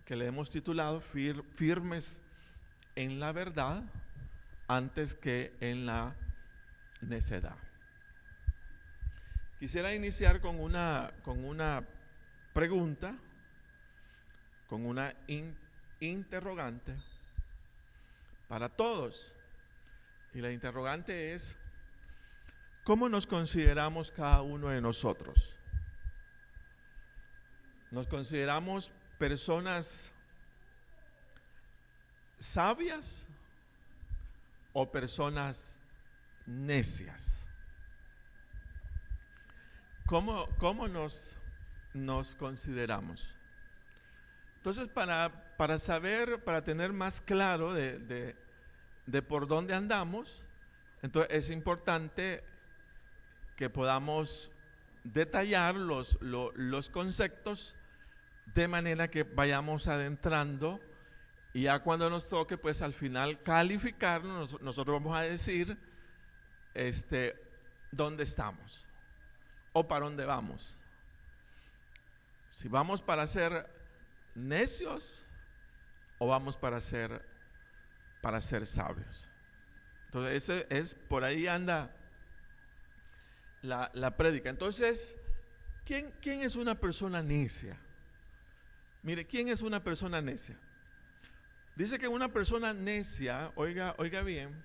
que le hemos titulado Firmes en la verdad antes que en la necedad. Quisiera iniciar con una pregunta, con una interrogante para todos. Y la interrogante es: ¿cómo nos consideramos cada uno de nosotros? ¿Nos consideramos personas sabias o personas necias? ¿Cómo nos consideramos? Entonces, para saber, para tener más claro de por dónde andamos, entonces es importante que podamos detallar los conceptos de manera que vayamos adentrando, y ya cuando nos toque, pues al final calificarnos, nosotros vamos a decir dónde estamos o para dónde vamos. Si vamos para ser necios o vamos para ser sabios. Entonces por ahí anda la prédica. Entonces, ¿quién es una persona necia? Mire, ¿quién es una persona necia? Dice que una persona necia, oiga bien,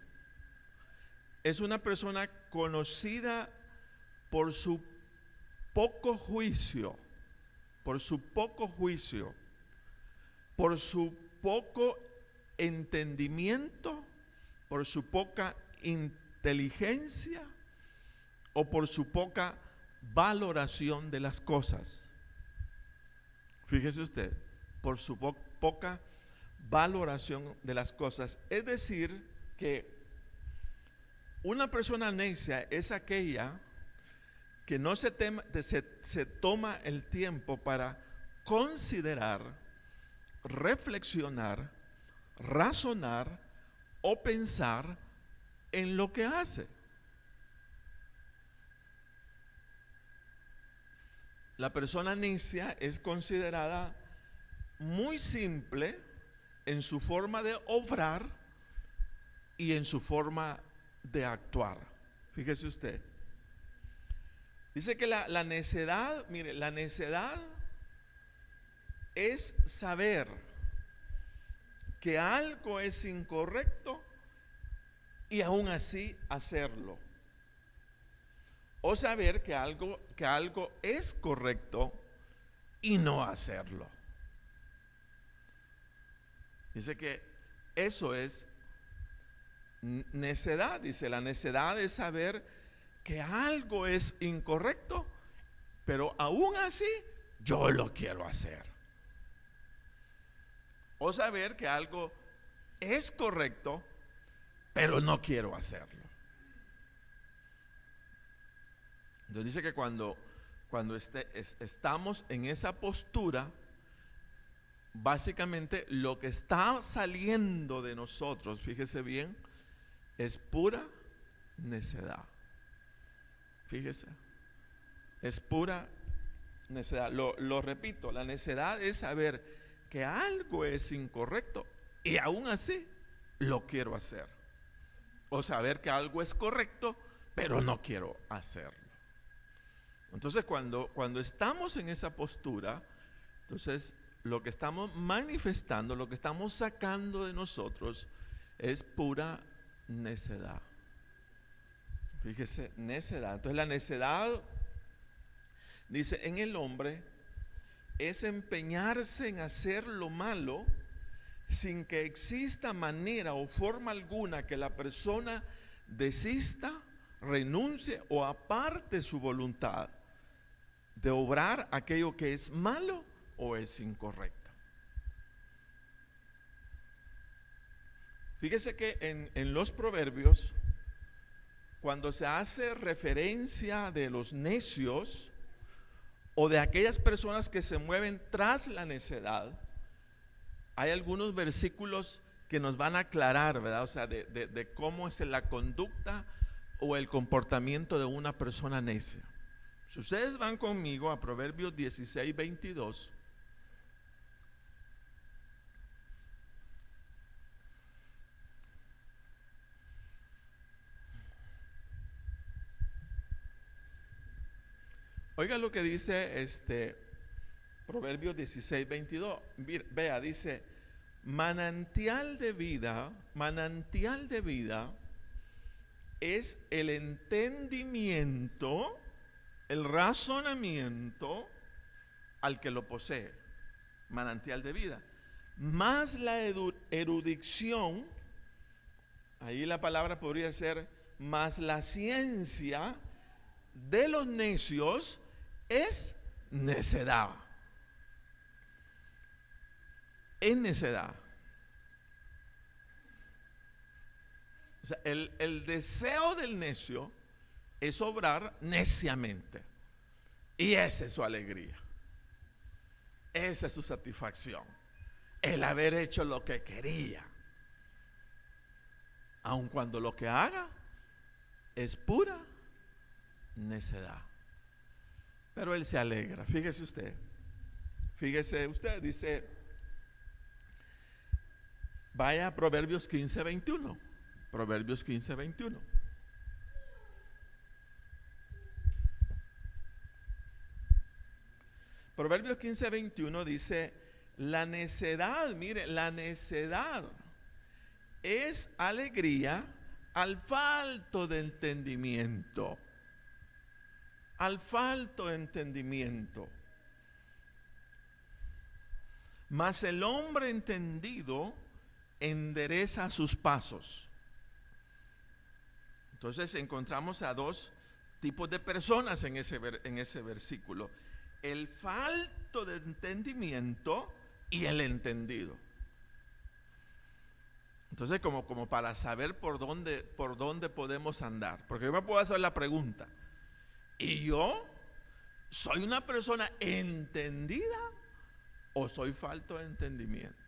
es una persona conocida por su poco juicio, por su poco entendimiento, por su poca inteligencia o por su poca valoración de las cosas. Fíjese usted, por su poca valoración de las cosas. Es decir, que una persona necia es aquella que no se toma el tiempo para considerar, reflexionar, razonar o pensar en lo que hace. La persona necia es considerada muy simple en su forma de obrar y en su forma de actuar. Fíjese usted. Dice que la necedad, mire, la necedad es saber que algo es incorrecto y aún así hacerlo. O saber que algo es correcto y no hacerlo. Dice que eso es necedad. Dice, la necedad es saber que algo es incorrecto, pero aún así yo lo quiero hacer. O saber que algo es correcto, pero no quiero hacerlo. Entonces dice que cuando estamos en esa postura, básicamente lo que está saliendo de nosotros, fíjese bien, es pura necedad. Fíjese, es pura necedad. Lo repito, la necedad es saber que algo es incorrecto y aún así lo quiero hacer. O saber que algo es correcto, pero no quiero hacerlo. Entonces cuando estamos en esa postura, entonces lo que estamos manifestando, lo que estamos sacando de nosotros es pura necedad. Fíjese, necedad. Entonces la necedad, dice, en el hombre es empeñarse en hacer lo malo sin que exista manera o forma alguna que la persona desista, renuncie o aparte su voluntad de obrar aquello que es malo o es incorrecto. Fíjese que en los proverbios, cuando se hace referencia de los necios o de aquellas personas que se mueven tras la necedad, hay algunos versículos que nos van a aclarar, ¿verdad? O sea, de cómo es la conducta o el comportamiento de una persona necia. Si ustedes van conmigo a Proverbios 16:22, Oiga lo que dice Proverbios 16:22. Vea, dice: manantial de vida es el entendimiento, el razonamiento al que lo posee. Manantial de vida. Más la erudición, ahí la palabra podría ser más la ciencia de los necios es necedad. Es necedad. O sea, el deseo del necio es obrar neciamente. Y esa es su alegría. Esa es su satisfacción. El haber hecho lo que quería. Aun cuando lo que haga es pura necedad. Pero él se alegra. Fíjese usted, dice, vaya a Proverbios 15:21. Proverbios 15:21. Proverbios 15:21 dice: la necedad, mire, la necedad es alegría al falto de entendimiento. Al falto de entendimiento. Mas el hombre entendido endereza sus pasos. Entonces encontramos a dos tipos de personas en ese versículo: el falto de entendimiento y el entendido. Entonces, como para saber por dónde podemos andar, porque yo me puedo hacer la pregunta: ¿y yo soy una persona entendida o soy falto de entendimiento?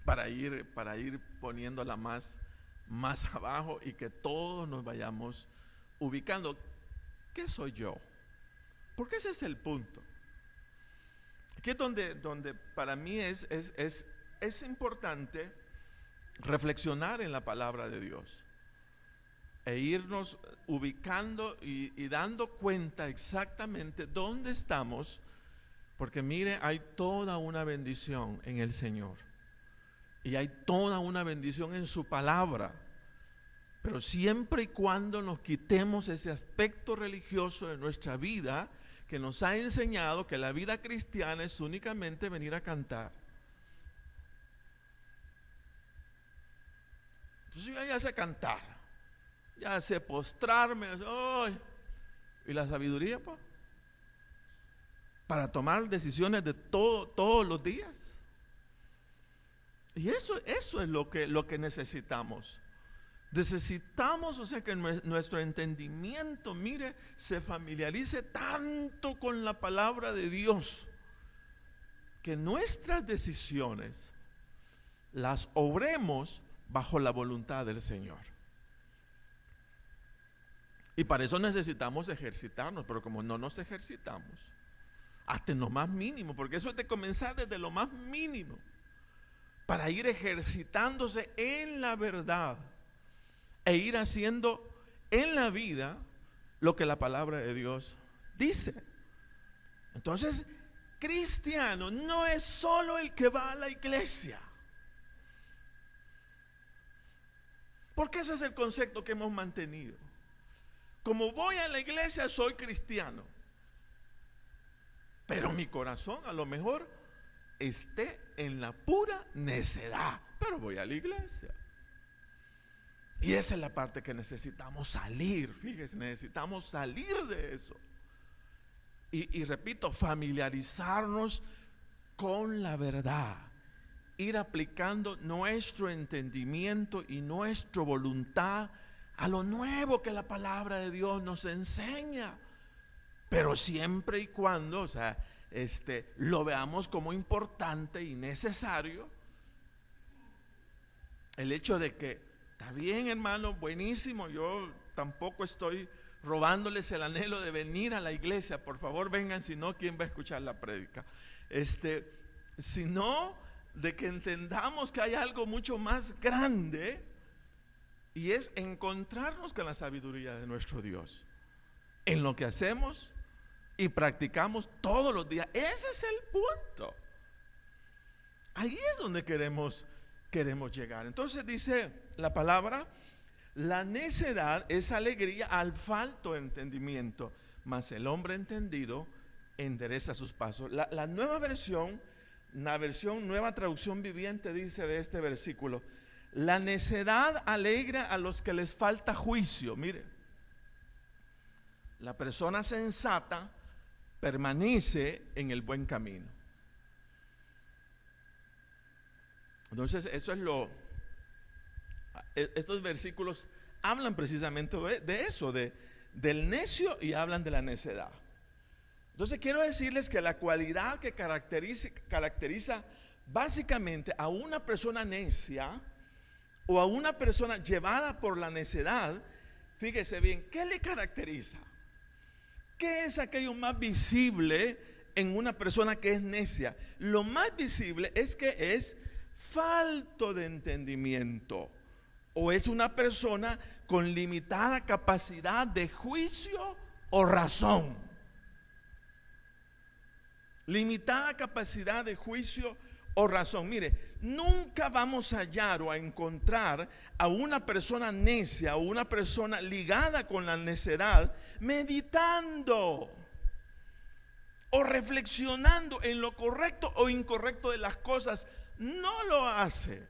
Para ir poniéndola más abajo y que todos nos vayamos ubicando. ¿Qué soy yo? Porque ese es el punto. Aquí es donde para mí es importante reflexionar en la palabra de Dios e irnos ubicando y dando cuenta exactamente dónde estamos, porque mire, hay toda una bendición en el Señor y hay toda una bendición en su palabra, pero siempre y cuando nos quitemos ese aspecto religioso de nuestra vida que nos ha enseñado que la vida cristiana es únicamente venir a cantar. Entonces yo ya sé cantar, ya sé postrarme, y la sabiduría, pues, para tomar decisiones de todos los días. Y eso es lo que necesitamos. Necesitamos, o sea, que nuestro entendimiento, mire, se familiarice tanto con la palabra de Dios, que nuestras decisiones las obremos bajo la voluntad del Señor. Y para eso necesitamos ejercitarnos, pero como no nos ejercitamos, hasta en lo más mínimo, porque eso es de comenzar desde lo más mínimo, para ir ejercitándose en la verdad e ir haciendo en la vida lo que la palabra de Dios dice. Entonces, cristiano no es solo el que va a la iglesia, porque ese es el concepto que hemos mantenido. Como voy a la iglesia soy cristiano, pero mi corazón a lo mejor esté en la pura necedad, pero voy a la iglesia. Y esa es la parte que necesitamos salir. Fíjese, necesitamos salir de eso. Y repito, familiarizarnos con la verdad, ir aplicando nuestro entendimiento y nuestra voluntad a lo nuevo que la palabra de Dios nos enseña, pero siempre y cuando, o sea, lo veamos como importante y necesario. El hecho de que está bien, hermano, buenísimo, yo tampoco estoy robándoles el anhelo de venir a la iglesia, por favor vengan, si no, ¿quién va a escuchar la prédica? Sino de que entendamos que hay algo mucho más grande, y es encontrarnos con la sabiduría de nuestro Dios. en lo que hacemos y practicamos todos los días. Ese es el punto. Ahí es donde queremos llegar. Entonces dice la palabra: la necedad es alegría al falto de entendimiento, mas el hombre entendido endereza sus pasos. La nueva versión, la versión Nueva Traducción Viviente, dice de este versículo: la necedad alegra a los que les falta juicio. Mire, la persona sensata permanece en el buen camino. Entonces, eso es estos versículos hablan precisamente de eso, del necio, y hablan de la necedad. Entonces quiero decirles que la cualidad que caracteriza básicamente a una persona necia o a una persona llevada por la necedad, fíjese bien, ¿qué le caracteriza? ¿Qué es aquello más visible en una persona que es necia? Lo más visible es que es falto de entendimiento, o es una persona con limitada capacidad de juicio o razón. Limitada capacidad de juicio o razón. Mire, nunca vamos a hallar o a encontrar a una persona necia o una persona ligada con la necedad meditando o reflexionando en lo correcto o incorrecto de las cosas. No lo hace.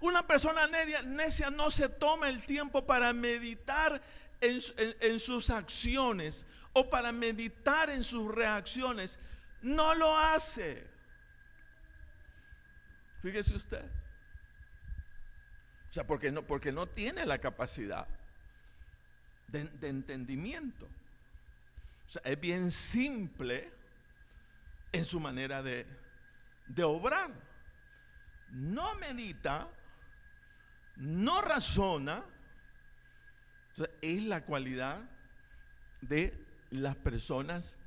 Una persona necia no se toma el tiempo para meditar en sus acciones o para meditar en sus reacciones. No lo hace. Fíjese usted. O sea, porque no tiene la capacidad de entendimiento. O sea, es bien simple en su manera de obrar. No medita, no razona. O sea, es la cualidad de las personas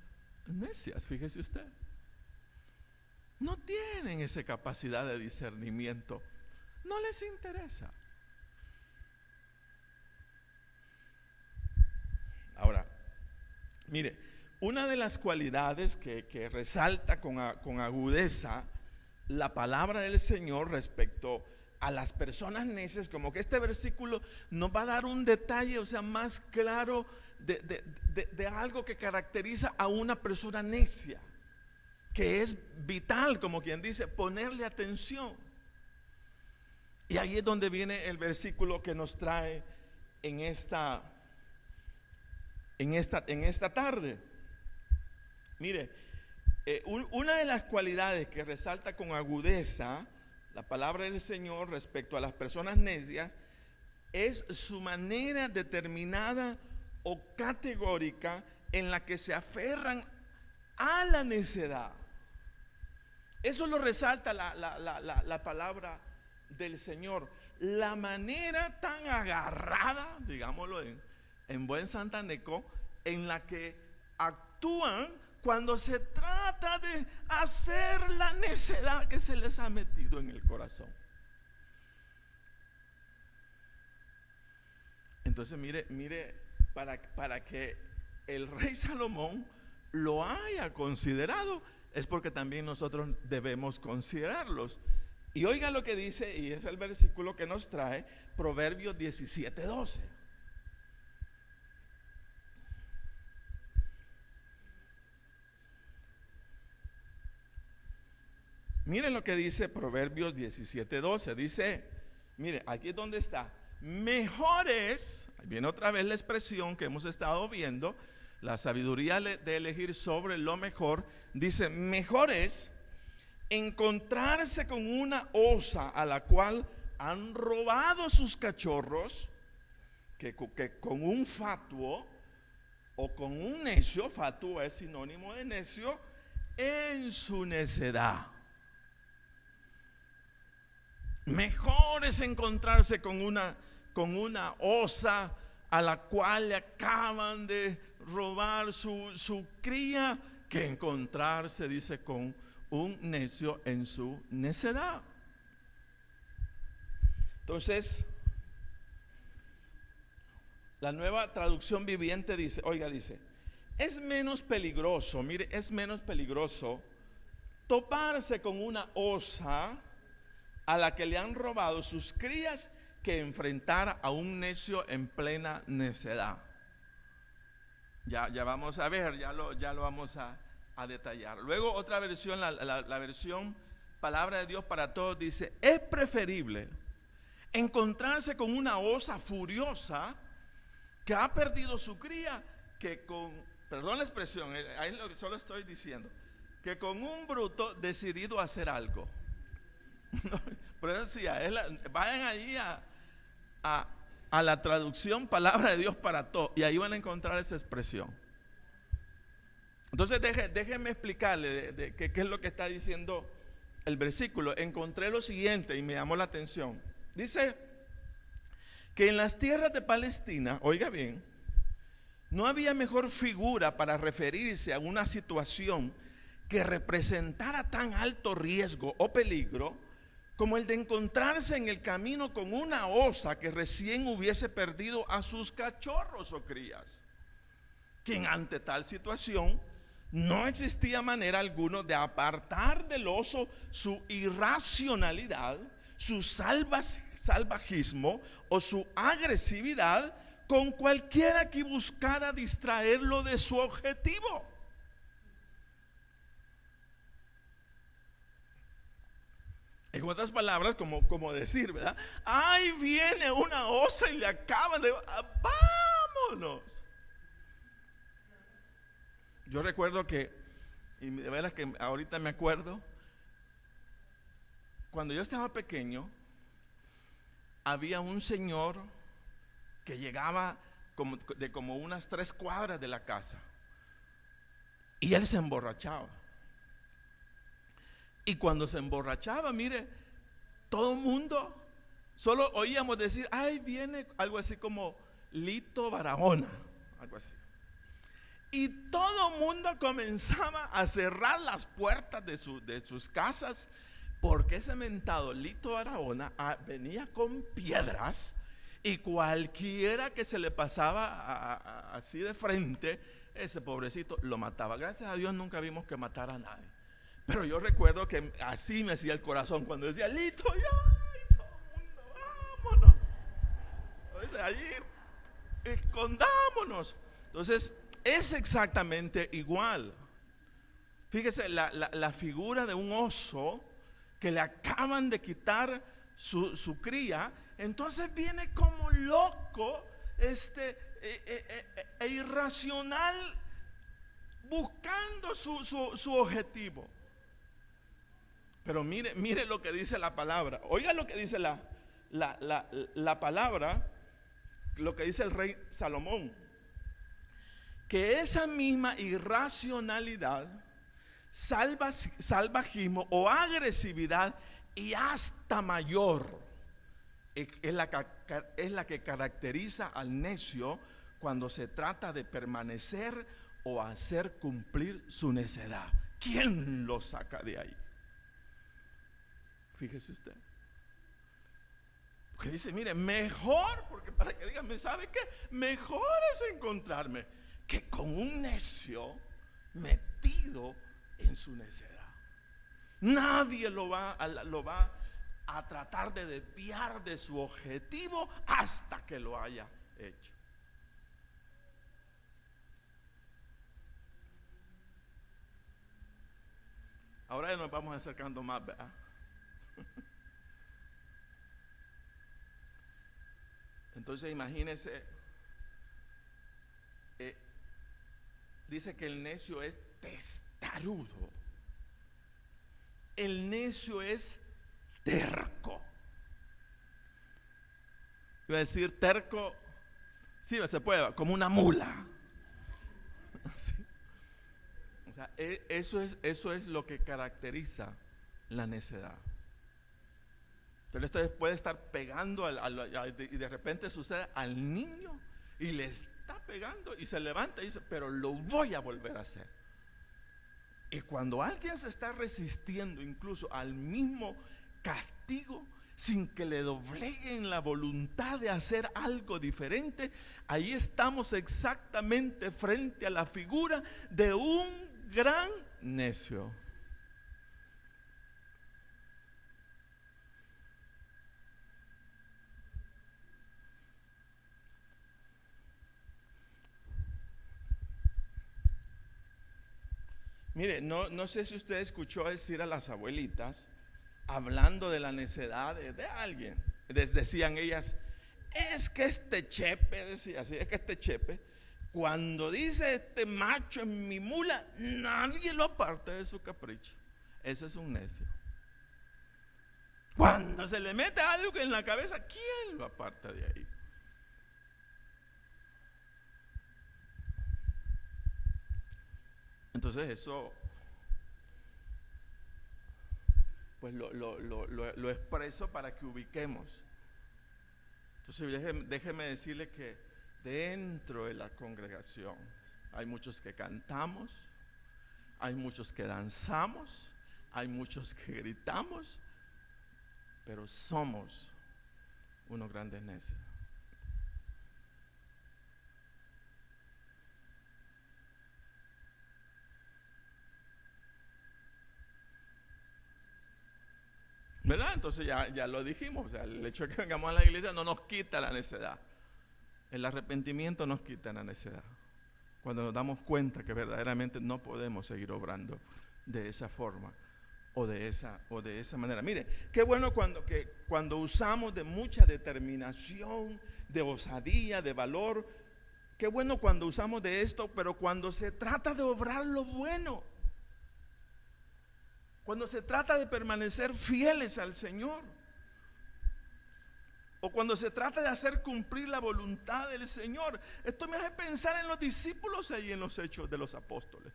necias. Fíjese usted, no tienen esa capacidad de discernimiento, no les interesa. Ahora, mire, una de las cualidades que resalta con agudeza la palabra del Señor respecto a las personas necias, como que este versículo nos va a dar un detalle, o sea, más claro de algo que caracteriza a una persona necia, que es vital, como quien dice, ponerle atención. Y ahí es donde viene el versículo que nos trae en esta tarde. Mire, una de las cualidades que resalta con agudeza la palabra del Señor respecto a las personas necias es su manera determinada o categórica en la que se aferran a la necedad. Eso lo resalta la palabra del Señor. La manera tan agarrada, digámoslo en buen santaneco, en la que actúan cuando se trata de hacer la necedad que se les ha metido en el corazón. Entonces mire, para que el rey Salomón lo haya considerado, es porque también nosotros debemos considerarlos. Y oiga lo que dice, y es el versículo que nos trae Proverbios 17:12. Miren lo que dice Proverbios 17:12. Dice, mire, aquí es donde está. Mejor es, ahí viene otra vez la expresión que hemos estado viendo, la sabiduría de elegir sobre lo mejor. Dice, mejor es encontrarse con una osa a la cual han robado sus cachorros que con un fatuo o con un necio. Fatuo es sinónimo de necio, en su necedad. Mejor es encontrarse con una osa a la cual le acaban de robar su cría, que encontrarse, dice, con un necio en su necedad. Entonces, La Nueva Traducción Viviente dice, oiga, dice, es menos peligroso, mire, es menos peligroso toparse con una osa a la que le han robado sus crías que enfrentar a un necio en plena necedad. Ya vamos a ver, ya lo vamos a detallar. Luego otra versión, la versión Palabra de Dios para Todos dice, es preferible encontrarse con una osa furiosa que ha perdido su cría que con, perdón la expresión, ahí es lo que solo estoy diciendo, que con un bruto decidido a hacer algo. Por eso sí, vayan allí a la traducción Palabra de Dios para Todos y ahí van a encontrar esa expresión. Entonces déjenme explicarle de qué es lo que está diciendo el versículo. Encontré lo siguiente y me llamó la atención. Dice que en las tierras de Palestina, oiga bien, no había mejor figura para referirse a una situación que representara tan alto riesgo o peligro como el de encontrarse en el camino con una osa que recién hubiese perdido a sus cachorros o crías, quien ante tal situación no existía manera alguna de apartar del oso su irracionalidad, su salvajismo o su agresividad con cualquiera que buscara distraerlo de su objetivo. En otras palabras, como decir, ¿verdad? Ahí viene una osa y le acaban de... ¡Vámonos! Yo recuerdo que, y de veras que ahorita me acuerdo, cuando yo estaba pequeño, había un señor que llegaba como unas 3 cuadras de la casa, y él se emborrachaba. Y cuando se emborrachaba, mire, todo el mundo solo oíamos decir, ay, viene algo así como Lito Barahona, algo así. Y todo el mundo comenzaba a cerrar las puertas de sus casas, porque ese mentado Lito Barahona venía con piedras y cualquiera que se le pasaba así de frente, ese pobrecito lo mataba. Gracias a Dios nunca vimos que matara a nadie. Pero yo recuerdo que así me hacía el corazón cuando decía Lito, ya, todo el mundo, vámonos. Entonces allí, escondámonos. Entonces es exactamente igual. Fíjese la figura de un oso que le acaban de quitar su cría. Entonces viene como loco, e irracional, buscando su objetivo. Pero mire lo que dice la palabra. Oiga lo que dice la palabra, lo que dice el rey Salomón. Que esa misma irracionalidad, salvajismo o agresividad y hasta mayor es la que caracteriza al necio cuando se trata de permanecer o hacer cumplir su necedad. ¿Quién lo saca de ahí? Fíjese usted. Porque dice, mire, mejor, porque para que digan, ¿sabe qué? Mejor es encontrarme que con un necio metido en su necedad. Nadie lo va a tratar de desviar de su objetivo hasta que lo haya hecho. Ahora ya nos vamos acercando más, ¿verdad? Entonces imagínese, dice que el necio es testarudo, el necio es terco. Iba a decir terco, sí, se puede, como una mula. ¿Sí? O sea, eso es lo que caracteriza la necedad. Entonces puede estar pegando y de repente sucede al niño y le está pegando y se levanta y dice, pero lo voy a volver a hacer. Y cuando alguien se está resistiendo incluso al mismo castigo, sin que le dobleguen la voluntad de hacer algo diferente, ahí estamos exactamente frente a la figura de un gran necio. Mire, no sé si usted escuchó decir a las abuelitas, hablando de la necedad de alguien. Decían ellas, es que este chepe, decía así, es que este chepe, cuando dice este macho en mi mula, nadie lo aparta de su capricho. Ese es un necio. Cuando se le mete algo en la cabeza, ¿quién lo aparta de ahí? Entonces eso, pues lo expreso para que ubiquemos. Entonces déjeme decirle que dentro de la congregación hay muchos que cantamos, hay muchos que danzamos, hay muchos que gritamos, pero somos unos grandes necios. ¿Verdad? Entonces ya lo dijimos, o sea, el hecho de que vengamos a la iglesia no nos quita la necedad. El arrepentimiento nos quita la necedad. Cuando nos damos cuenta que verdaderamente no podemos seguir obrando de esa forma o de esa manera. Mire, qué bueno cuando usamos de mucha determinación, de osadía, de valor. Qué bueno cuando usamos de esto, pero cuando se trata de obrar lo bueno, cuando se trata de permanecer fieles al Señor, o cuando se trata de hacer cumplir la voluntad del Señor. Esto me hace pensar en los discípulos ahí en los Hechos de los Apóstoles,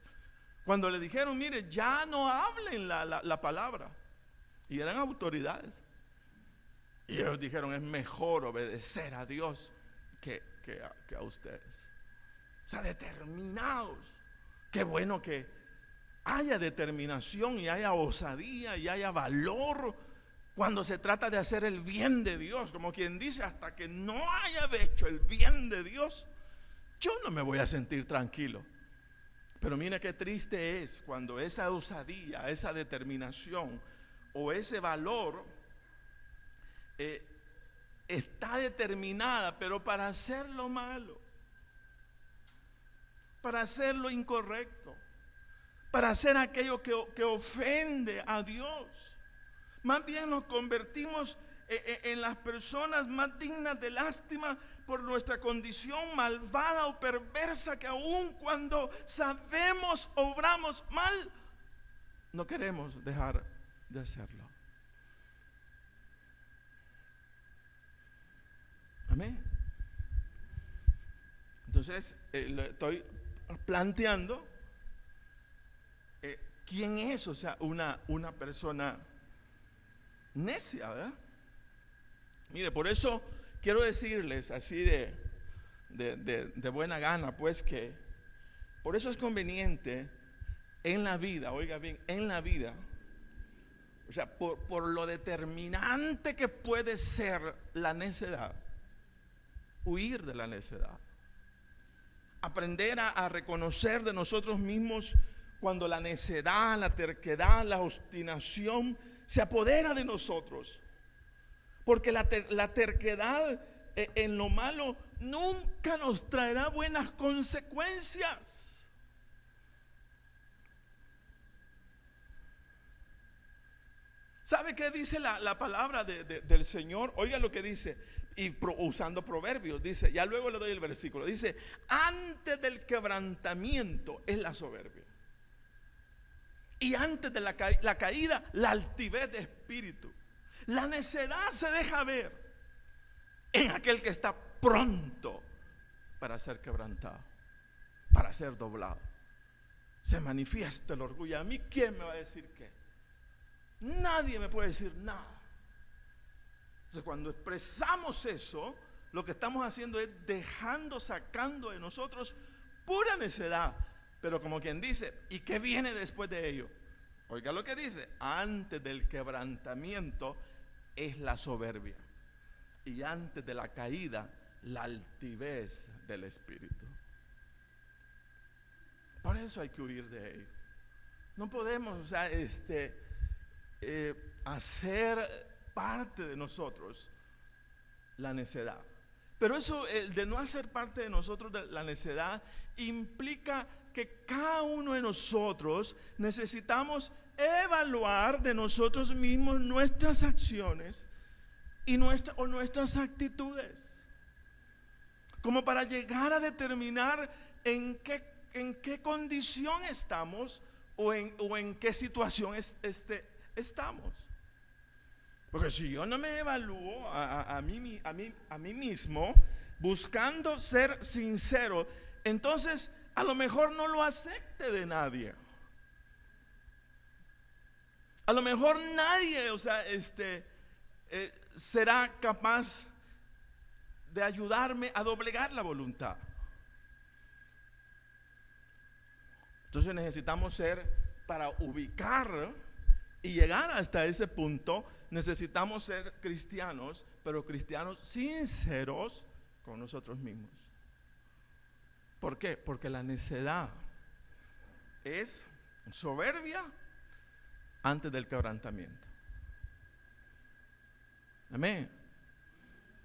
cuando le dijeron, mire, ya no hablen la palabra, y eran autoridades, y ellos dijeron, es mejor obedecer a Dios que a ustedes. O sea, determinados. Qué bueno que haya determinación y haya osadía y haya valor cuando se trata de hacer el bien de Dios. Como quien dice, hasta que no haya hecho el bien de Dios, yo no me voy a sentir tranquilo. Pero mira qué triste es cuando esa osadía, esa determinación o ese valor está determinada, pero para hacer lo malo, para hacer lo incorrecto, para hacer aquello que ofende a Dios. Más bien nos convertimos en las personas más dignas de lástima por nuestra condición malvada o perversa, que aun cuando sabemos obramos mal, no queremos dejar de hacerlo. Amén. Entonces estoy planteando quién es, o sea, una persona necia, ¿verdad? Mire, por eso quiero decirles así de buena gana, pues, que por eso es conveniente en la vida, oiga bien, en la vida, o sea, por lo determinante que puede ser la necedad, huir de la necedad, aprender a reconocer de nosotros mismos cuando la necedad, la terquedad, la obstinación se apodera de nosotros. Porque la terquedad en lo malo nunca nos traerá buenas consecuencias. ¿Sabe qué dice la palabra del Señor? Oiga lo que dice, y usando proverbios, dice, ya luego le doy el versículo, dice, antes del quebrantamiento es la soberbia, y antes de la caída, la altivez de espíritu. La necedad se deja ver en aquel que está pronto para ser quebrantado, para ser doblado. Se manifiesta el orgullo. ¿A mí quién me va a decir qué? Nadie me puede decir nada. Entonces, cuando expresamos eso, lo que estamos haciendo es sacando de nosotros pura necedad. Pero como quien dice, ¿y qué viene después de ello? Oiga lo que dice, antes del quebrantamiento es la soberbia. Y antes de la caída, la altivez del espíritu. Por eso hay que huir de ello. No podemos, hacer parte de nosotros la necedad. Pero eso, el de no hacer parte de nosotros de la necedad, implica que cada uno de nosotros necesitamos evaluar de nosotros mismos nuestras acciones y nuestras actitudes, como para llegar a determinar en qué condición estamos o en qué situación estamos. Porque si yo no me evalúo a mí mismo, buscando ser sincero, entonces a lo mejor no lo acepte de nadie. A lo mejor nadie, será capaz de ayudarme a doblegar la voluntad. Entonces necesitamos para ubicar y llegar hasta ese punto, necesitamos ser cristianos, pero cristianos sinceros con nosotros mismos. ¿Por qué? Porque la necedad es soberbia antes del quebrantamiento. Amén.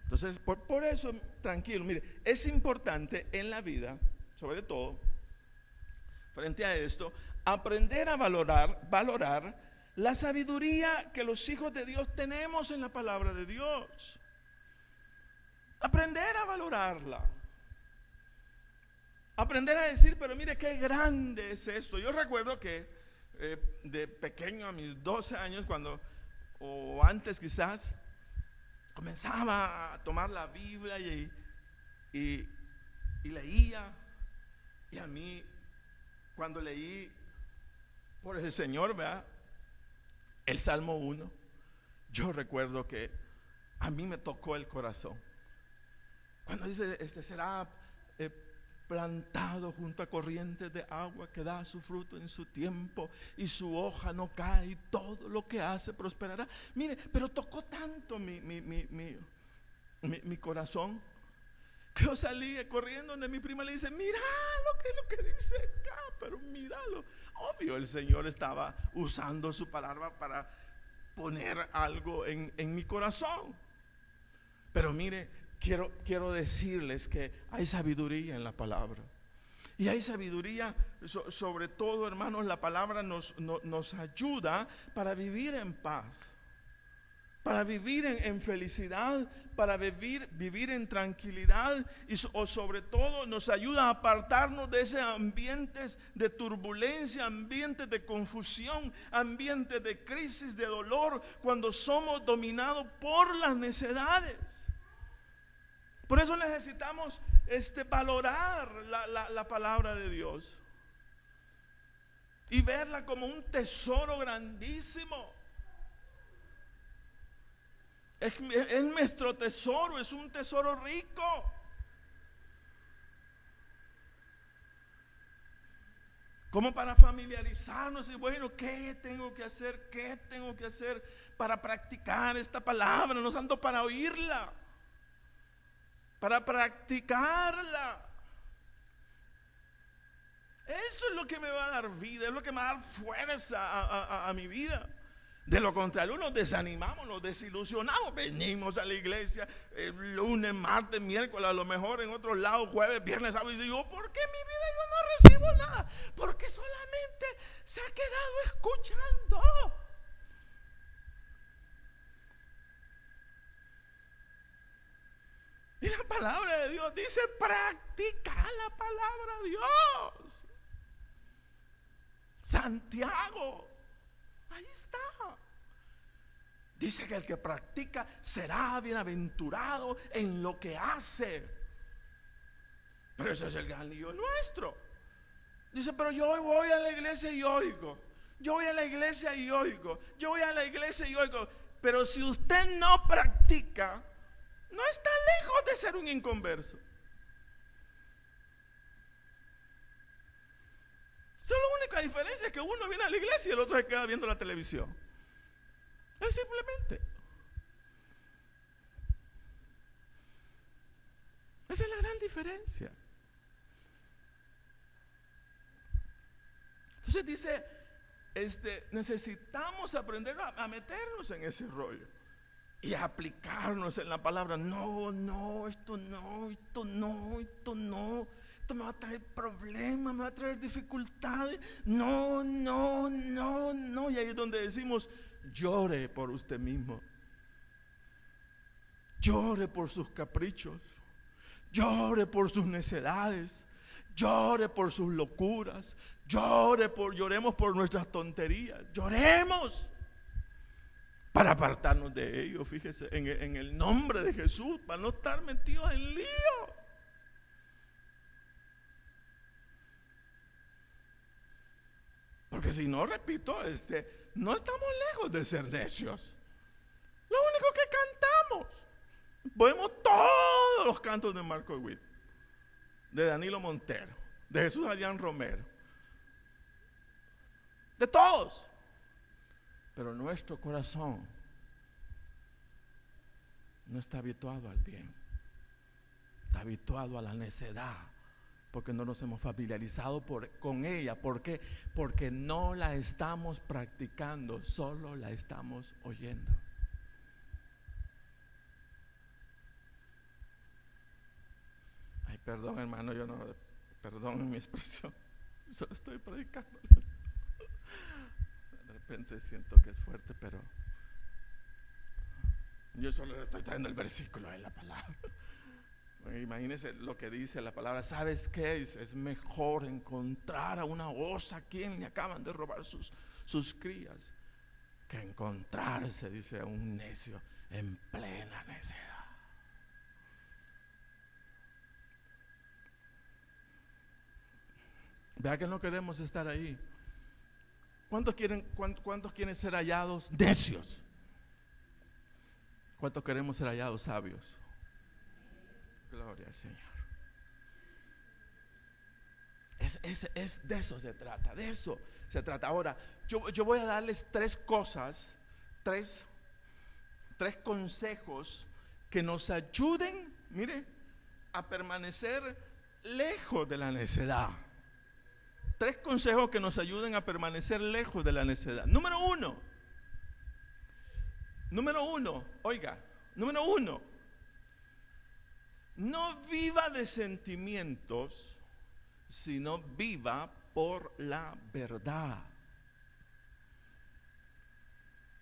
Entonces, por eso, tranquilo, mire, es importante en la vida, sobre todo, frente a esto, aprender a valorar la sabiduría que los hijos de Dios tenemos en la palabra de Dios. Aprender a valorarla. Aprender a decir, pero mire qué grande es esto. Yo recuerdo que de pequeño, a mis 12 años, o antes quizás, comenzaba a tomar la Biblia y leía. Y a mí, cuando leí por el Señor, ¿verdad?, el Salmo 1, yo recuerdo que a mí me tocó el corazón. Cuando dice, será plantado junto a corrientes de agua, que da su fruto en su tiempo y su hoja no cae, y todo lo que hace prosperará. Mire, pero tocó tanto mi corazón, que yo salí corriendo donde mi prima le dice, mira lo que dice acá, pero míralo. Obvio, el Señor estaba usando su palabra para poner algo en mi corazón. Pero mire, quiero decirles que hay sabiduría en la palabra. Y hay sabiduría, sobre todo, hermanos, la palabra nos ayuda para vivir en paz, para vivir en felicidad, para vivir en tranquilidad, o sobre todo nos ayuda a apartarnos de ese ambientes de turbulencia, ambientes de confusión, ambientes de crisis, de dolor, cuando somos dominados por las necedades. Por eso necesitamos valorar la palabra de Dios y verla como un tesoro grandísimo. Es nuestro tesoro, es un tesoro rico. Como para familiarizarnos y bueno, ¿qué tengo que hacer? ¿Qué tengo que hacer para practicar esta palabra? No tanto para oírla, para practicarla. Eso es lo que me va a dar vida, es lo que me va a dar fuerza a mi vida. De lo contrario, nos desanimamos, nos desilusionamos. Venimos a la iglesia el lunes, martes, miércoles, a lo mejor en otros lados, jueves, viernes, sábado, y digo, ¿por qué en mi vida yo no recibo nada? Porque solamente se ha quedado escuchando. Y la palabra de Dios dice, practica la palabra de Dios. Santiago, ahí está. Dice que el que practica será bienaventurado en lo que hace. Pero ese es el gran lío nuestro. Dice, pero yo voy a la iglesia y oigo. Yo voy a la iglesia y oigo. Yo voy a la iglesia y oigo. Pero si usted no practica, no está lejos de ser un inconverso. Solo la única diferencia es que uno viene a la iglesia y el otro se queda viendo la televisión. Es simplemente. Esa es la gran diferencia. Entonces dice, necesitamos aprender a meternos en ese rollo y a aplicarnos en la palabra. No, esto no, esto me va a traer problemas, me va a traer dificultades. No. Y ahí es donde decimos, llore por usted mismo. Llore por sus caprichos. Llore por sus necedades. Llore por sus locuras. Lloremos por nuestras tonterías. Lloremos para apartarnos de ello. Fíjese, en el nombre de Jesús, para no estar metidos en lío. Porque si no, repito, no estamos lejos de ser necios. Lo único que cantamos, podemos todos los cantos de Marco Witt, de Danilo Montero, de Jesús Adrián Romero, de todos, pero nuestro corazón no está habituado al bien, está habituado a la necedad, porque no nos hemos familiarizado con ella. ¿Por qué? Porque no la estamos practicando, solo la estamos oyendo. Ay, perdón, hermano, perdón mi expresión, solo estoy predicando. De repente siento que es fuerte, pero yo solo le estoy trayendo el versículo en la palabra. Imagínense lo que dice la palabra. ¿Sabes qué? Es mejor encontrar a una osa a quien le acaban de robar sus crías, que encontrarse, dice, a un necio en plena necedad. Vea que no queremos estar ahí. ¿Cuántos quieren ser hallados necios? ¿Cuántos queremos ser hallados sabios? Gloria al Señor. Es de eso se trata, de eso se trata. Ahora, yo voy a darles tres cosas, tres consejos que nos ayuden, mire, a permanecer lejos de la necedad. Tres consejos que nos ayuden a permanecer lejos de la necedad. Número uno, oiga, número uno, no viva de sentimientos, sino viva por la verdad.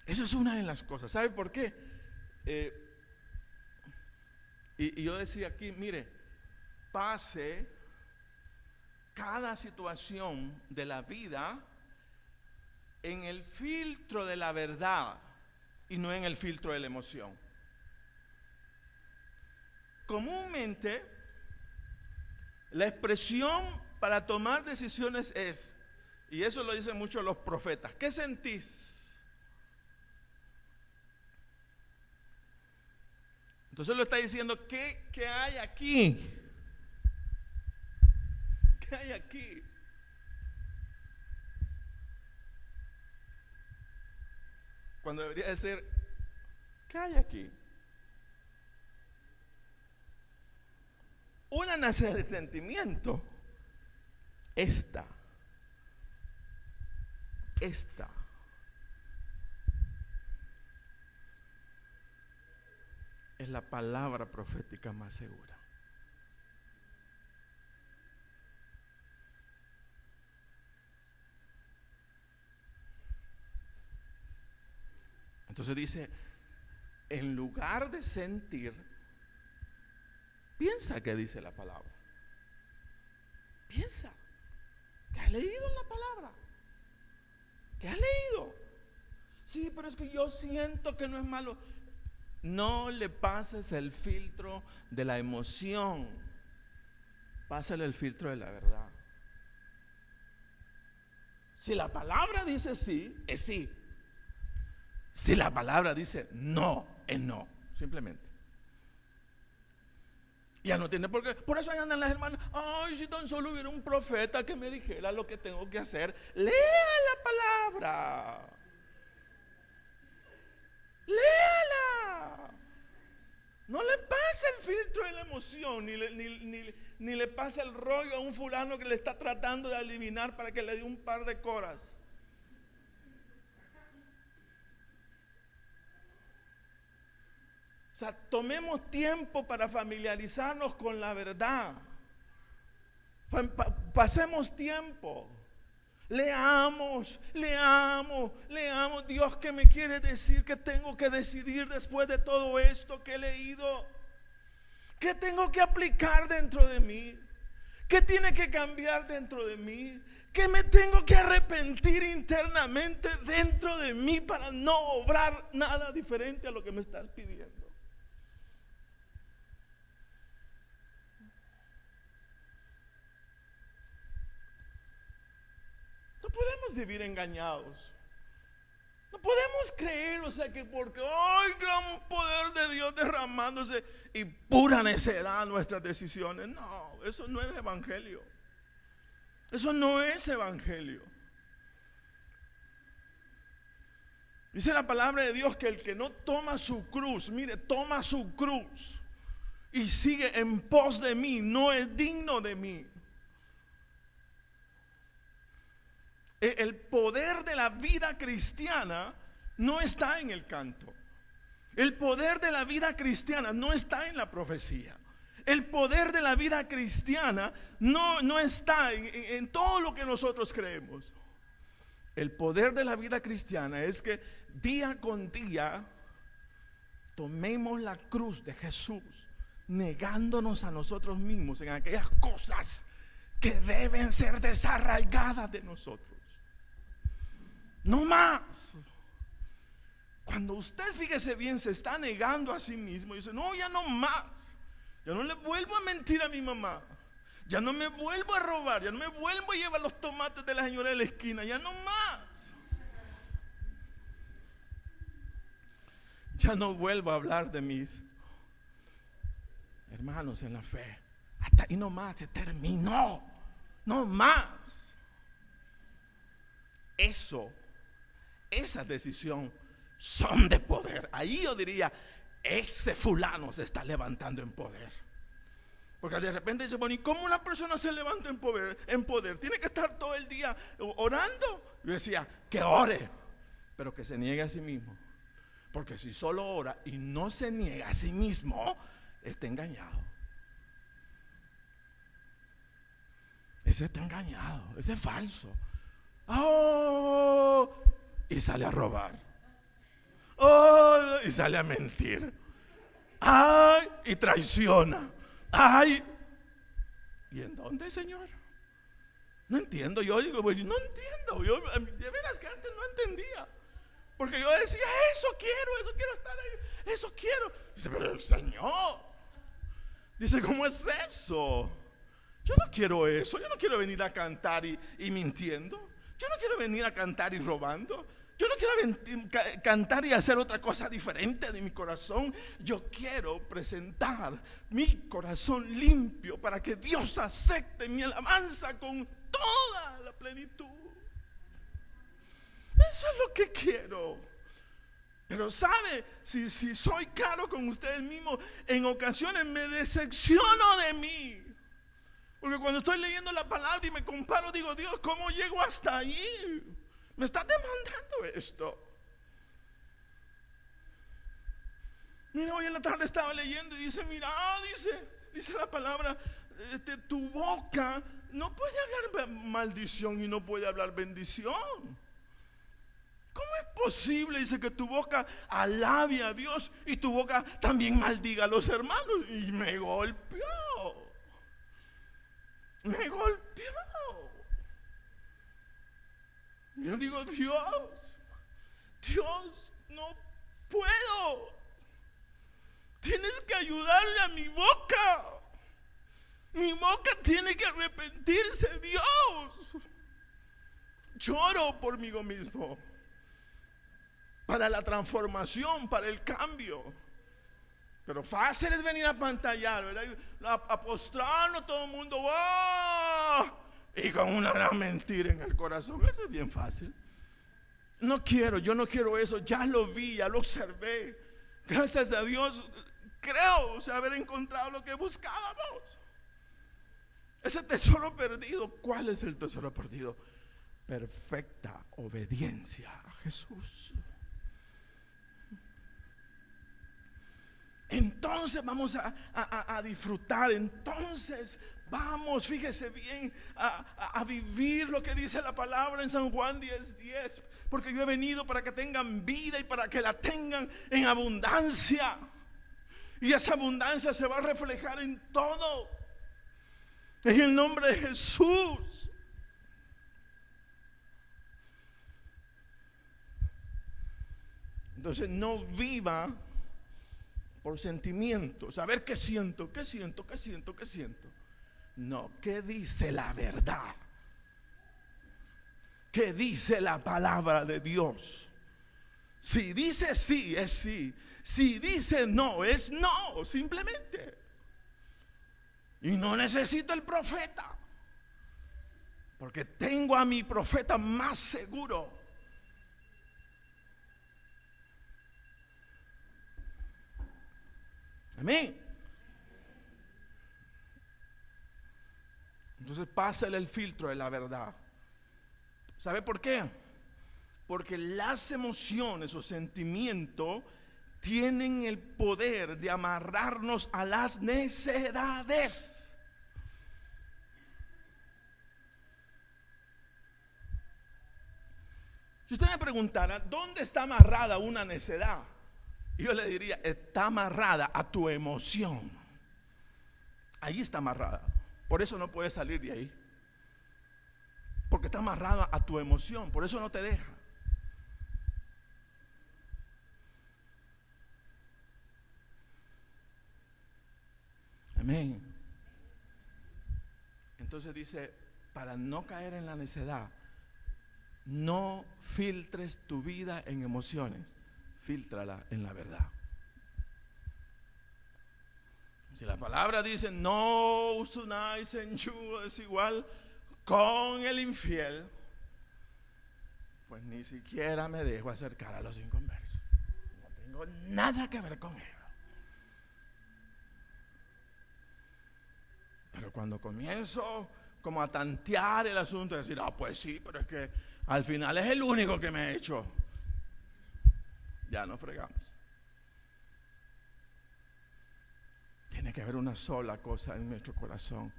Esa es una de las cosas. ¿Sabe por qué? Y yo decía aquí, mire, pase cada situación de la vida en el filtro de la verdad y no en el filtro de la emoción. Comúnmente, la expresión para tomar decisiones es, y eso lo dicen muchos los profetas, ¿qué sentís? Entonces lo está diciendo, ¿qué hay aquí? ¿Qué hay aquí? Cuando debería decir, ¿qué hay aquí? Una nace de sentimiento. Esta es la palabra profética más segura. Entonces dice, en lugar de sentir, piensa que dice la palabra. Piensa que has leído la palabra. ¿Qué has leído? Sí, pero es que yo siento que no es malo. No le pases el filtro de la emoción, pásale el filtro de la verdad. Si la palabra dice sí, es sí. Si la palabra dice no, es no, simplemente. Ya no tiene por qué. Por eso ahí andan las hermanas. Ay, si tan solo hubiera un profeta que me dijera lo que tengo que hacer. Lea la palabra. Léala. No le pase el filtro de la emoción, ni le pasa el rollo a un fulano que le está tratando de adivinar para que le dé un par de coras. O sea, tomemos tiempo para familiarizarnos con la verdad. Pasemos tiempo. Leamos. Dios, ¿qué me quiere decir? ¿Qué tengo que decidir después de todo esto que he leído? ¿Qué tengo que aplicar dentro de mí? ¿Qué tiene que cambiar dentro de mí? ¿Qué me tengo que arrepentir internamente dentro de mí para no obrar nada diferente a lo que me estás pidiendo? No podemos vivir engañados. No podemos creer, o sea, que porque hay gran poder de Dios derramándose y pura necedad nuestras decisiones. No, eso no es evangelio. Eso no es evangelio. Dice la palabra de Dios que el que no toma su cruz, mire, toma su cruz y sigue en pos de mí, no es digno de mí. El poder de la vida cristiana no está en el canto. El poder de la vida cristiana no está en la profecía. El poder de la vida cristiana no está en todo lo que nosotros creemos. El poder de la vida cristiana es que día con día tomemos la cruz de Jesús, negándonos a nosotros mismos en aquellas cosas que deben ser desarraigadas de nosotros. No más. Cuando usted, fíjese bien, se está negando a sí mismo y dice: no, ya no más. Ya no le vuelvo a mentir a mi mamá. Ya no me vuelvo a robar. Ya no me vuelvo a llevar los tomates de la señora de la esquina. Ya no más. Ya no vuelvo a hablar de mis hermanos en la fe. Hasta ahí no más, se terminó. No más. Esa decisión son de poder. Ahí yo diría: ese fulano se está levantando en poder. Porque de repente dice: bueno, ¿y cómo una persona se levanta en poder? Tiene que estar todo el día orando. Yo decía: que ore, pero que se niegue a sí mismo. Porque si solo ora y no se niega a sí mismo, está engañado. Ese está engañado, ese es falso. Oh, y sale a robar. Oh, y sale a mentir. Ay, y traiciona. Ay, ¿y en dónde, Señor? No entiendo. Yo digo, bueno, no entiendo. Yo de veras que antes no entendía. Porque yo decía: eso quiero estar ahí, eso quiero. Dice: pero el Señor. Dice: ¿cómo es eso? Yo no quiero eso. Yo no quiero venir a cantar y mintiendo. Yo no quiero venir a cantar y robando. Yo no quiero cantar y hacer otra cosa diferente de mi corazón. Yo quiero presentar mi corazón limpio para que Dios acepte mi alabanza con toda la plenitud. Eso es lo que quiero. Pero sabe, si soy caro con ustedes mismos, en ocasiones me decepciono de mí. Porque cuando estoy leyendo la palabra y me comparo, digo: Dios, ¿cómo llego hasta ahí? Me está demandando esto. Mira, hoy en la tarde estaba leyendo y dice: mira, dice la palabra, tu boca no puede hablar maldición y no puede hablar bendición. ¿Cómo es posible? Dice que tu boca alabe a Dios y tu boca también maldiga a los hermanos. Y me golpeó. Yo digo: Dios, no puedo. Tienes que ayudarle a mi boca. Mi boca tiene que arrepentirse, Dios. Lloro por mí mismo, para la transformación, para el cambio. Pero fácil es venir a pantallar, ¿verdad? A postrarnos todo el mundo, ¡wow! Y con una gran mentira en el corazón. Eso es bien fácil. Yo no quiero eso. Ya lo vi, ya lo observé. Gracias a Dios, creo haber encontrado lo que buscábamos. Ese tesoro perdido. ¿Cuál es el tesoro perdido? Perfecta obediencia a Jesús. Entonces vamos a disfrutar. Entonces vamos, fíjese bien, a vivir lo que dice la palabra en San Juan 10:10. Porque yo he venido para que tengan vida y para que la tengan en abundancia. Y esa abundancia se va a reflejar en todo. En el nombre de Jesús. Entonces no viva por sentimientos. A ver qué siento. No, ¿qué dice la verdad? ¿Qué dice la palabra de Dios? Si dice sí, es sí. Si dice no, es no, simplemente. Y no necesito el profeta, porque tengo a mi profeta más seguro. Amén. Entonces pásale el filtro de la verdad. ¿Sabe por qué? Porque las emociones o sentimientos tienen el poder de amarrarnos a las necedades. Si usted me preguntara, ¿dónde está amarrada una necedad? Yo le diría, está amarrada a tu emoción. Ahí está amarrada. Por eso no puedes salir de ahí. Porque está amarrada a tu emoción. Por eso no te deja. Amén. Entonces dice, para no caer en la necedad, no filtres tu vida en emociones, fíltrala en la verdad. Si la palabra dice, no os unáis en yugo desigual con el infiel, pues ni siquiera me dejo acercar a los inconversos. No tengo nada que ver con ellos. Pero cuando comienzo como a tantear el asunto, decir, pues sí, pero es que al final es el único que me ha hecho, ya nos fregamos. Tiene que haber una sola cosa en nuestro corazón.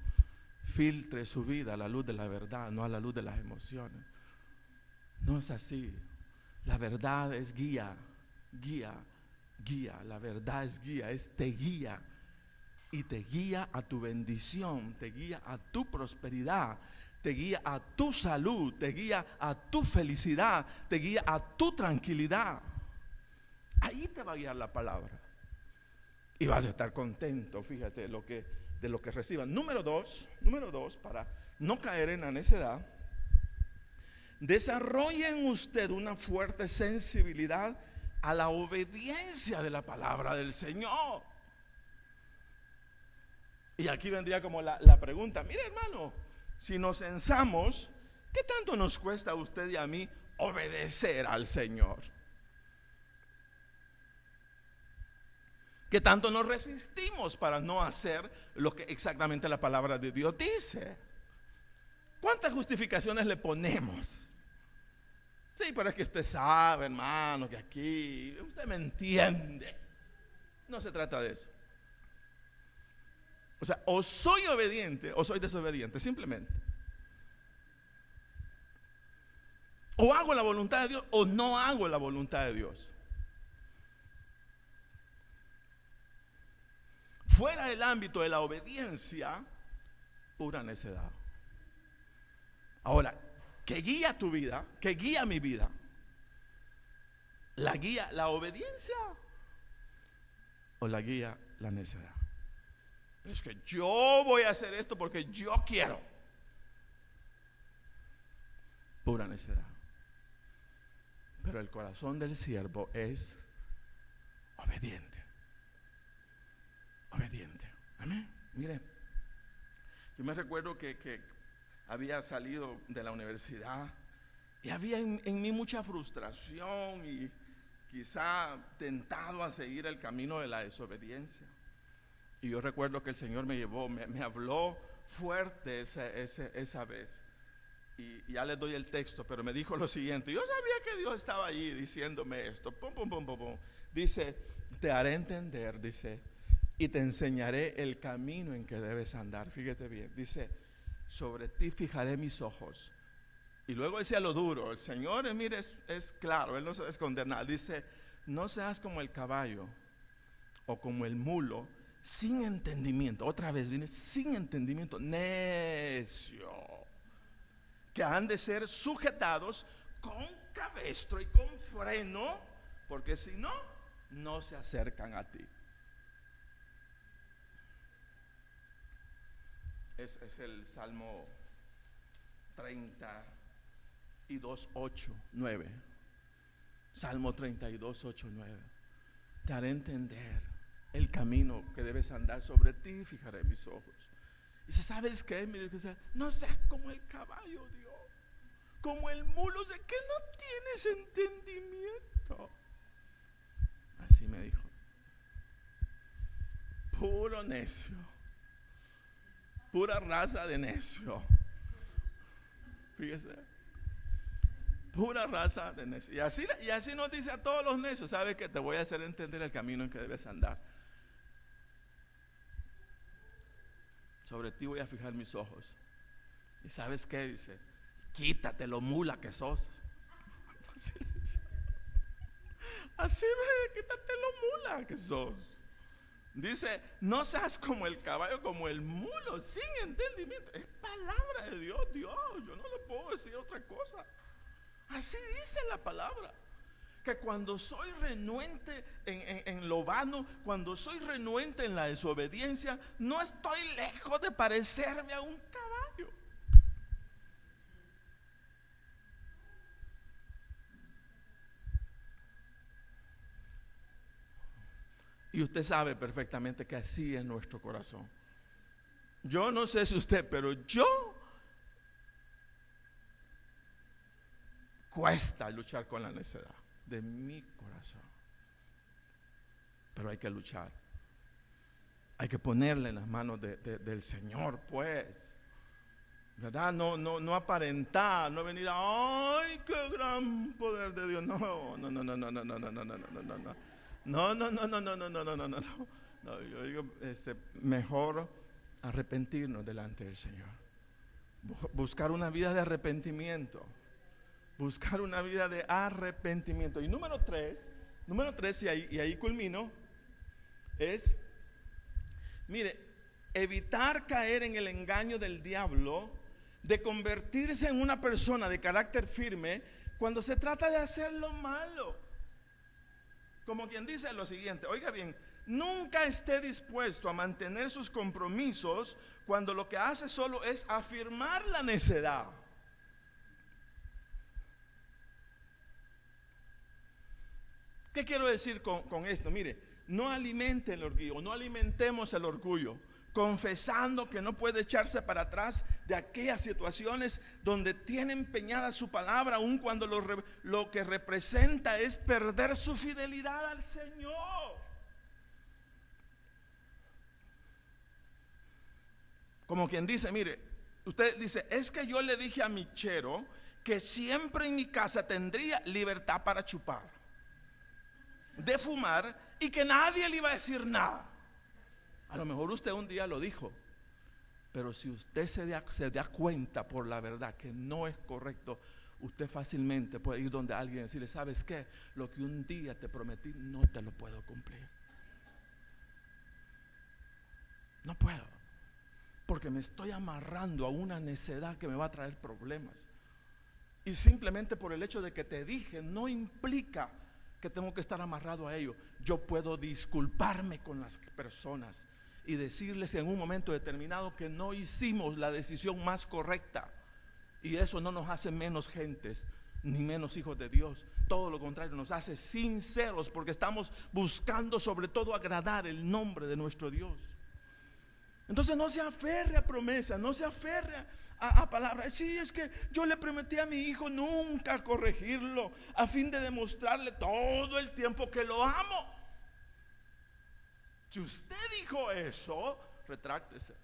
Filtre su vida a la luz de la verdad, no a la luz de las emociones. No es así. La verdad es guía. La verdad es guía, te guía. Y te guía a tu bendición, te guía a tu prosperidad, te guía a tu salud, te guía a tu felicidad, te guía a tu tranquilidad. Ahí te va a guiar la palabra. Y vas a estar contento, fíjate, de lo que recibas. Número dos, para no caer en la necedad, desarrolle en usted una fuerte sensibilidad a la obediencia de la palabra del Señor. Y aquí vendría como la pregunta, mire hermano, si nos censamos, ¿qué tanto nos cuesta a usted y a mí obedecer al Señor? ¿Qué tanto nos resistimos para no hacer lo que exactamente la palabra de Dios dice? ¿Cuántas justificaciones le ponemos? Sí, pero es que usted sabe, hermano, que aquí, usted me entiende. No se trata de eso. O sea, o soy obediente o soy desobediente, simplemente. O hago la voluntad de Dios o no hago la voluntad de Dios. Fuera del ámbito de la obediencia, pura necedad. Ahora, ¿qué guía tu vida? ¿Qué guía mi vida? ¿La guía la obediencia o la guía la necedad? Es que yo voy a hacer esto porque yo quiero. Pura necedad. Pero el corazón del siervo es obediente. Obediente. Amén. Mire, yo me recuerdo que había salido de la universidad y había en mí mucha frustración y quizá tentado a seguir el camino de la desobediencia. Y yo recuerdo que el Señor me llevó, me habló fuerte esa vez. Y ya les doy el texto, pero me dijo lo siguiente. Yo sabía que Dios estaba allí diciéndome esto. Pum, pum, pum, pum, pum. Dice, te haré entender, dice, y te enseñaré el camino en que debes andar. Fíjate bien, dice, sobre ti fijaré mis ojos. Y luego decía lo duro. El Señor, mire, es claro, Él no se va a esconder nada. Dice, no seas como el caballo o como el mulo, sin entendimiento. Otra vez viene, sin entendimiento, necio, que han de ser sujetados con cabestro y con freno, porque si no, no se acercan a ti. Es el Salmo 32, 8, 9. Salmo 32, 8, 9. Te haré entender el camino que debes andar, sobre ti fijaré mis ojos. Y dice, ¿sabes qué? Mire, no seas como el caballo, Dios, como el mulo, de que no tienes entendimiento. Así me dijo. Puro necio, pura raza de necio. Fíjese, pura raza de necio. Y así nos dice a todos los necios, ¿sabes qué? Te voy a hacer entender el camino en que debes andar. Sobre ti voy a fijar mis ojos. ¿Y sabes qué? Dice, quítate lo mula que sos. Así me, quítate lo mula que sos. Dice, no seas como el caballo, como el mulo, sin entendimiento. Es palabra de Dios, yo no le puedo decir otra cosa. Así dice la palabra. Que cuando soy renuente en lo vano, cuando soy renuente en la desobediencia, no estoy lejos de parecerme a un caballo. Y usted sabe perfectamente que así es nuestro corazón. Yo no sé si usted, pero yo cuesta luchar con la necedad de mi corazón. Pero hay que luchar. Hay que ponerle en las manos del Señor, pues. ¿Verdad? No aparentar, no venir a, ay, qué gran poder de Dios. No. No, yo digo, mejor arrepentirnos delante del Señor. Buscar una vida de arrepentimiento. Buscar una vida de arrepentimiento. Y número tres, y ahí culmino, es, mire, evitar caer en el engaño del diablo de convertirse en una persona de carácter firme cuando se trata de hacer lo malo. Como quien dice lo siguiente, oiga bien, nunca esté dispuesto a mantener sus compromisos cuando lo que hace solo es afirmar la necedad. ¿Qué quiero decir con esto? Mire, no alimente el orgullo, no alimentemos el orgullo, confesando que no puede echarse para atrás de aquellas situaciones donde tiene empeñada su palabra, aun cuando lo que representa es perder su fidelidad al Señor. Como quien dice, mire, usted dice, es que yo le dije a mi chero que siempre en mi casa tendría libertad para chupar, de fumar, y que nadie le iba a decir nada. A lo mejor usted un día lo dijo, pero si usted se da cuenta por la verdad que no es correcto, usted fácilmente puede ir donde alguien y decirle, ¿sabes qué? Lo que un día te prometí no te lo puedo cumplir. No puedo, porque me estoy amarrando a una necedad que me va a traer problemas. Y simplemente por el hecho de que te dije, no implica que tengo que estar amarrado a ello. Yo puedo disculparme con las personas y decirles en un momento determinado que no hicimos la decisión más correcta, y eso no nos hace menos gentes ni menos hijos de Dios. Todo lo contrario, nos hace sinceros, porque estamos buscando sobre todo agradar el nombre de nuestro Dios. Entonces no se aferre a promesas, no se aferre a palabras. Sí, es que yo le prometí a mi hijo nunca corregirlo, a fin de demostrarle todo el tiempo que lo amo. Si usted dijo eso, retráctese,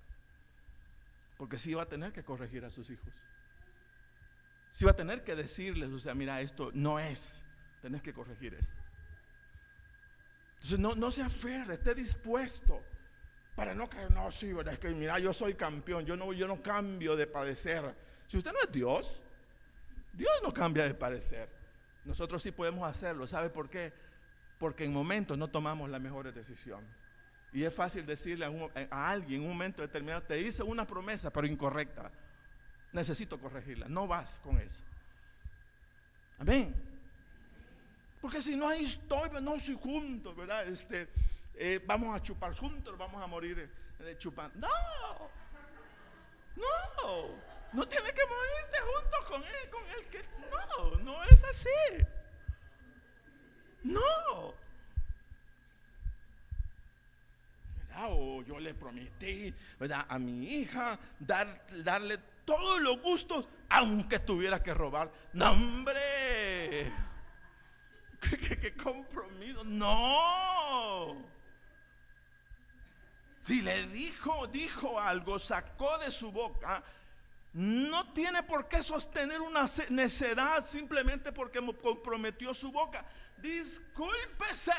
porque sí va a tener que corregir a sus hijos. Sí va a tener que decirles, o sea, mira, esto no es, tenés que corregir esto. Entonces no se aferre, esté dispuesto para no caer. No, sí, verdad, es que mira, yo soy campeón, yo no cambio de padecer. Si usted no es Dios, Dios no cambia de padecer. Nosotros sí podemos hacerlo. ¿Sabe por qué? Porque en momentos no tomamos las mejores decisiones. Y es fácil decirle a alguien en un momento determinado: te hice una promesa pero incorrecta, necesito corregirla. No vas con eso. Amén. Porque si no, ahí estoy, no soy juntos, ¿verdad? Vamos a chupar juntos, vamos a morir chupando. No tiene que morirte juntos con él, que no es así. No. O yo le prometí, ¿verdad?, a mi hija darle todos los gustos, aunque tuviera que robar. No, hombre, ¿Qué compromiso? No. Si le dijo algo, sacó de su boca, no tiene por qué sostener una necedad simplemente porque comprometió su boca. Discúlpese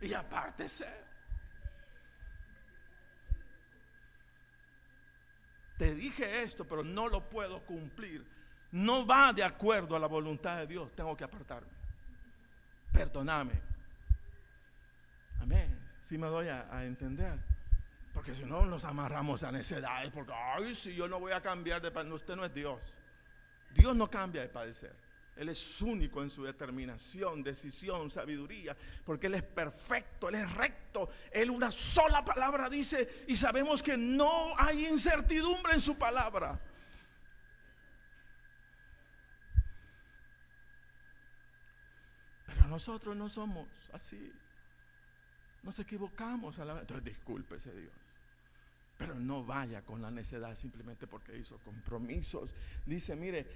y apártese. Te dije esto, pero no lo puedo cumplir. No va de acuerdo a la voluntad de Dios. Tengo que apartarme. Perdóname. Amén. Si me doy a entender. Porque si no nos amarramos a necedades. Porque, ay, si yo no voy a cambiar de padecer. Usted no es Dios. Dios no cambia de padecer. Él es único en su determinación, decisión, sabiduría. Porque Él es perfecto, Él es recto. Él una sola palabra dice. Y sabemos que no hay incertidumbre en su palabra. Nosotros no somos así. Nos equivocamos a la vez. Entonces discúlpese Dios, pero no vaya con la necedad simplemente porque hizo compromisos. Dice, mire,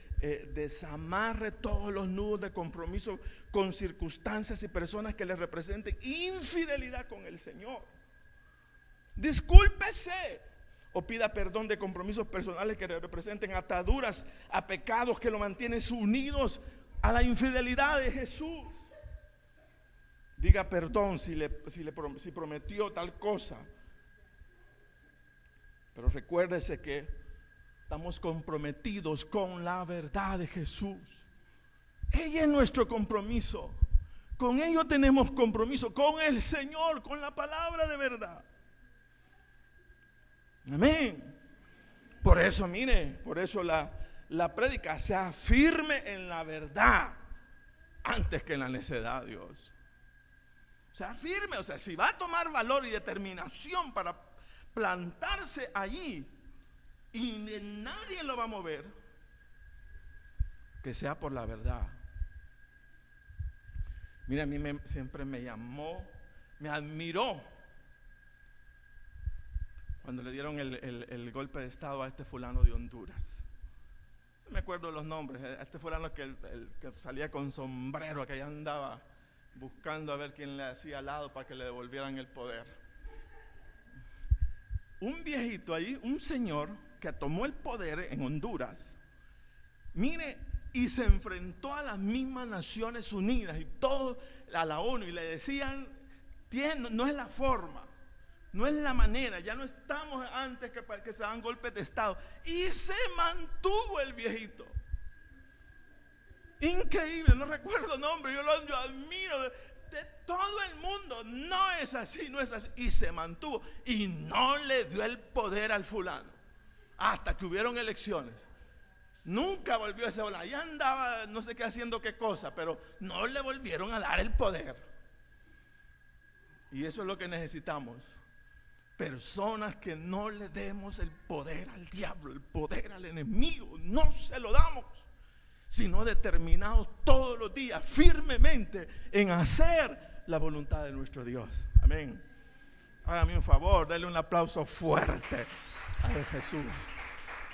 desamarre todos los nudos de compromiso con circunstancias y personas que le representen infidelidad con el Señor. Discúlpese o pida perdón de compromisos personales que le representen ataduras a pecados que lo mantienen unidos a la infidelidad de Jesús. Diga perdón si prometió tal cosa. Pero recuérdese que estamos comprometidos con la verdad de Jesús. Ella es nuestro compromiso. Con ello tenemos compromiso, con el Señor, con la palabra de verdad. Amén. Por eso, mire, por eso la prédica: sea firme en la verdad antes que en la necedad, Dios. O sea, firme, o sea, si va a tomar valor y determinación para plantarse allí y nadie lo va a mover, que sea por la verdad. Mira, a mí siempre me llamó, me admiró cuando le dieron el golpe de estado a este fulano de Honduras. No me acuerdo los nombres. A este fulano que salía con sombrero, que allá andaba buscando a ver quién le hacía al lado para que le devolvieran el poder. Un viejito ahí, un señor que tomó el poder en Honduras, mire, y se enfrentó a las mismas Naciones Unidas y todo, a la ONU, y le decían: no es la forma, no es la manera, ya no estamos antes que se dan golpes de estado. Y se mantuvo el viejito. Increíble, no recuerdo nombre, yo admiro de todo el mundo. No es así, no es así. Y se mantuvo y no le dio el poder al fulano hasta que hubieron elecciones. Nunca volvió a esa ola. Ya andaba no sé qué haciendo qué cosa, pero no le volvieron a dar el poder. Y eso es lo que necesitamos. Personas que no le demos el poder al diablo, el poder al enemigo. No se lo damos, sino determinados todos los días firmemente en hacer la voluntad de nuestro Dios. Amén. Hágame un favor, denle un aplauso fuerte a Jesús.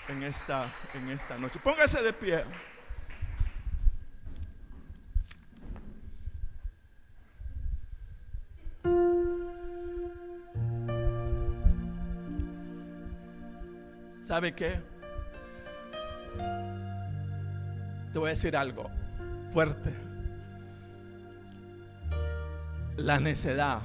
en esta noche. Póngase de pie. ¿Sabe qué? Te voy a decir algo fuerte. La necedad